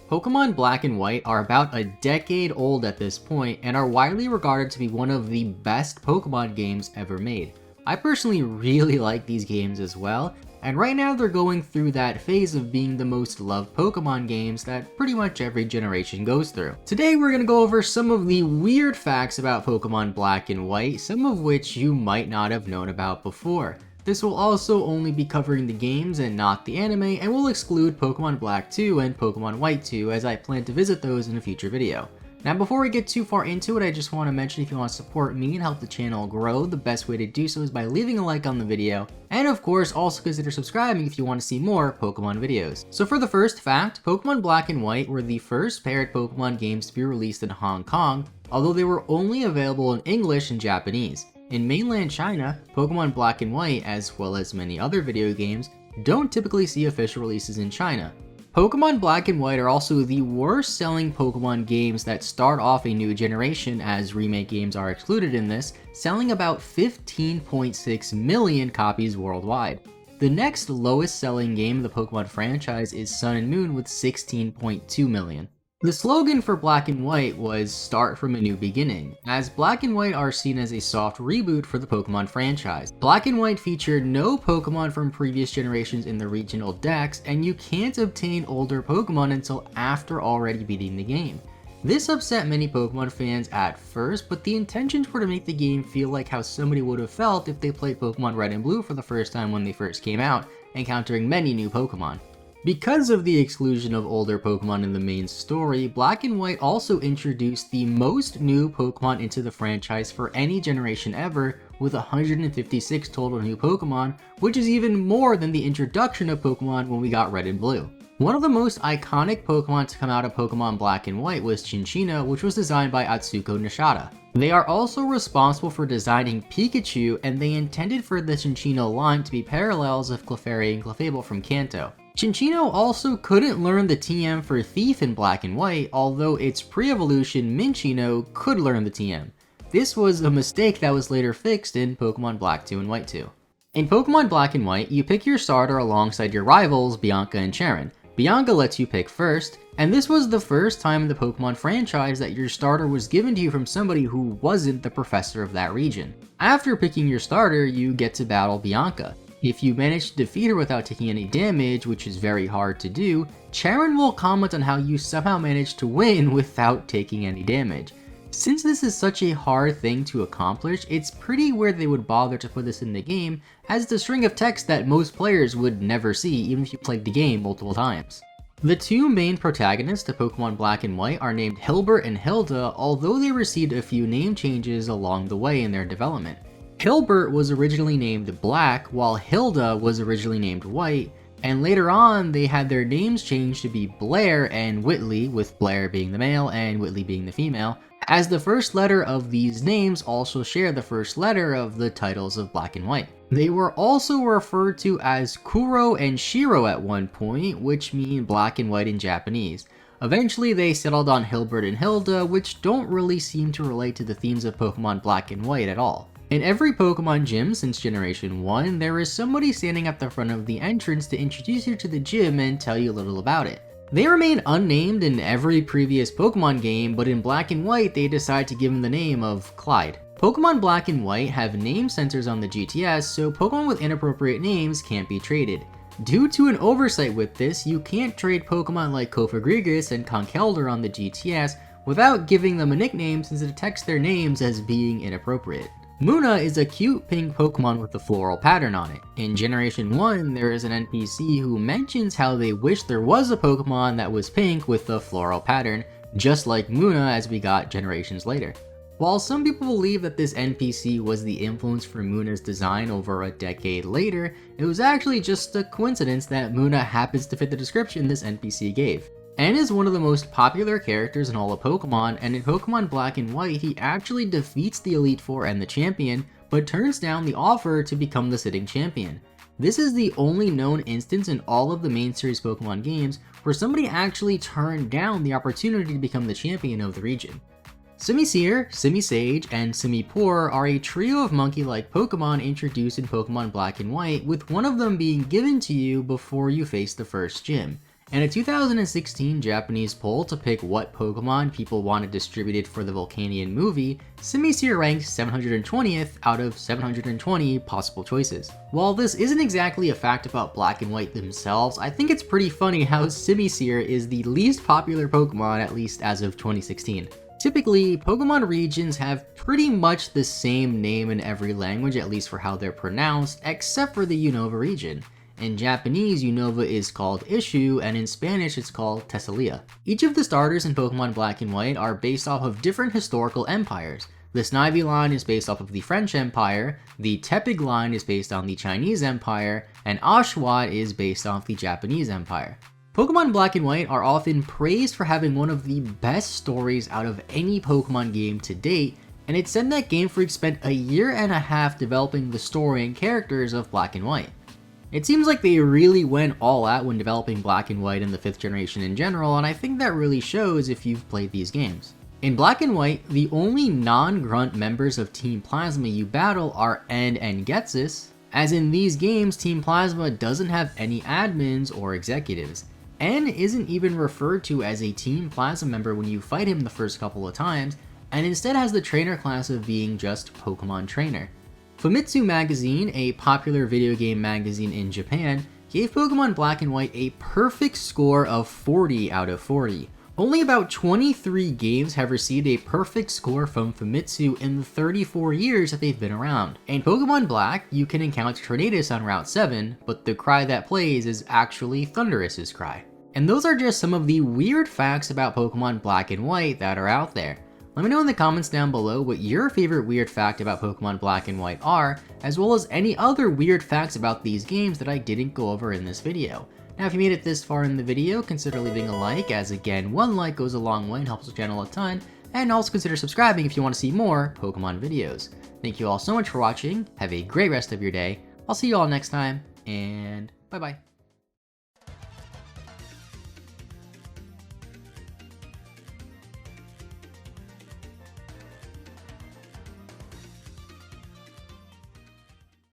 Pokemon Black and White are about a decade old at this point and are widely regarded to be one of the best Pokemon games ever made. I personally really like these games as well, and right now they're going through that phase of being the most loved Pokemon games that pretty much every generation goes through. Today we're going to go over some of the weird facts about Pokemon Black and White, some of which you might not have known about before. This will also only be covering the games and not the anime, and will exclude Pokemon Black 2 and Pokemon White 2 as I plan to visit those in a future video. Now before we get too far into it, I just want to mention if you want to support me and help the channel grow, the best way to do so is by leaving a like on the video, and of course also consider subscribing if you want to see more Pokemon videos. So for the first fact, Pokemon Black and White were the first paired Pokemon games to be released in Hong Kong, although they were only available in English and Japanese. In mainland China, Pokemon Black and White, as well as many other video games, don't typically see official releases in China. Pokemon Black and White are also the worst selling Pokemon games that start off a new generation, as remake games are excluded in this, selling about 15.6 million copies worldwide. The next lowest selling game in the Pokemon franchise is Sun and Moon with 16.2 million. The slogan for Black and White was "Start from a New Beginning," as Black and White are seen as a soft reboot for the Pokemon franchise. Black and White featured no Pokemon from previous generations in the regional dex, and you can't obtain older Pokemon until after already beating the game. This upset many Pokemon fans at first, but the intentions were to make the game feel like how somebody would have felt if they played Pokemon Red and Blue for the first time when they first came out, encountering many new Pokemon. Because of the exclusion of older Pokemon in the main story, Black and White also introduced the most new Pokemon into the franchise for any generation ever, with 156 total new Pokemon, which is even more than the introduction of Pokemon when we got Red and Blue. One of the most iconic Pokemon to come out of Pokemon Black and White was Chinchino, which was designed by Atsuko Nishida. They are also responsible for designing Pikachu, and they intended for the Chinchino line to be parallels of Clefairy and Clefable from Kanto. Chinchino also couldn't learn the TM for Thief in Black and White, although its pre-evolution Minccino could learn the TM. This was a mistake that was later fixed in Pokemon Black 2 and White 2. In Pokemon Black and White, you pick your starter alongside your rivals, Bianca and Cheren. Bianca lets you pick first, and this was the first time in the Pokemon franchise that your starter was given to you from somebody who wasn't the professor of that region. After picking your starter, you get to battle Bianca. If you manage to defeat her without taking any damage, which is very hard to do, Cheren will comment on how you somehow managed to win without taking any damage. Since this is such a hard thing to accomplish, it's pretty weird they would bother to put this in the game, as it's a string of text that most players would never see even if you played the game multiple times. The two main protagonists of Pokemon Black and White are named Hilbert and Hilda, although they received a few name changes along the way in their development. Hilbert was originally named Black, while Hilda was originally named White, and later on they had their names changed to be Blair and Whitley, with Blair being the male and Whitley being the female, as the first letter of these names also share the first letter of the titles of Black and White. They were also referred to as Kuro and Shiro at one point, which mean Black and White in Japanese. Eventually they settled on Hilbert and Hilda, which don't really seem to relate to the themes of Pokemon Black and White at all. In every Pokemon gym since Generation 1, there is somebody standing at the front of the entrance to introduce you to the gym and tell you a little about it. They remain unnamed in every previous Pokemon game, but in Black and White they decide to give him the name of Clyde. Pokemon Black and White have name sensors on the GTS, so Pokemon with inappropriate names can't be traded. Due to an oversight with this, you can't trade Pokemon like Kofagrigus and Conkeldurr on the GTS without giving them a nickname, since it detects their names as being inappropriate. Munna is a cute pink Pokemon with a floral pattern on it. In Generation 1, there is an NPC who mentions how they wish there was a Pokemon that was pink with a floral pattern, just like Munna as we got generations later. While some people believe that this NPC was the influence for Munna's design over a decade later, it was actually just a coincidence that Munna happens to fit the description this NPC gave. N is one of the most popular characters in all of Pokemon, and in Pokemon Black and White he actually defeats the Elite Four and the champion, but turns down the offer to become the sitting champion. This is the only known instance in all of the main series Pokemon games where somebody actually turned down the opportunity to become the champion of the region. Simisear, Simisage, and Simipour are a trio of monkey-like Pokemon introduced in Pokemon Black and White, with one of them being given to you before you face the first gym. In a 2016 Japanese poll to pick what Pokemon people wanted distributed for the Volcanion movie, Simisear ranked 720th out of 720 possible choices. While this isn't exactly a fact about Black and White themselves, I think it's pretty funny how Simisear is the least popular Pokemon, at least as of 2016. Typically, Pokemon regions have pretty much the same name in every language, at least for how they're pronounced, except for the Unova region. In Japanese, Unova is called Ishu, and in Spanish it's called Tessalia. Each of the starters in Pokemon Black and White are based off of different historical empires. The Snivy line is based off of the French Empire, the Tepig line is based on the Chinese Empire, and Oshawott is based off the Japanese Empire. Pokemon Black and White are often praised for having one of the best stories out of any Pokemon game to date, and it's said that Game Freak spent a year and a half developing the story and characters of Black and White. It seems like they really went all out when developing Black and White and the 5th generation in general, and I think that really shows if you've played these games. In Black and White, the only non-grunt members of Team Plasma you battle are End and Ghetsis, as in these games Team Plasma doesn't have any admins or executives. N isn't even referred to as a Team Plasma member when you fight him the first couple of times, and instead has the trainer class of being just Pokemon Trainer. Famitsu Magazine, a popular video game magazine in Japan, gave Pokemon Black and White a perfect score of 40 out of 40. Only about 23 games have received a perfect score from Famitsu in the 34 years that they've been around. In Pokemon Black, you can encounter Tornadus on Route 7, but the cry that plays is actually Thundurus' cry. And those are just some of the weird facts about Pokemon Black and White that are out there. Let me know in the comments down below what your favorite weird fact about Pokemon Black and White are, as well as any other weird facts about these games that I didn't go over in this video. Now if you made it this far in the video, consider leaving a like, as again, one like goes a long way and helps the channel a ton, and also consider subscribing if you want to see more Pokemon videos. Thank you all so much for watching, have a great rest of your day, I'll see you all next time, and bye bye.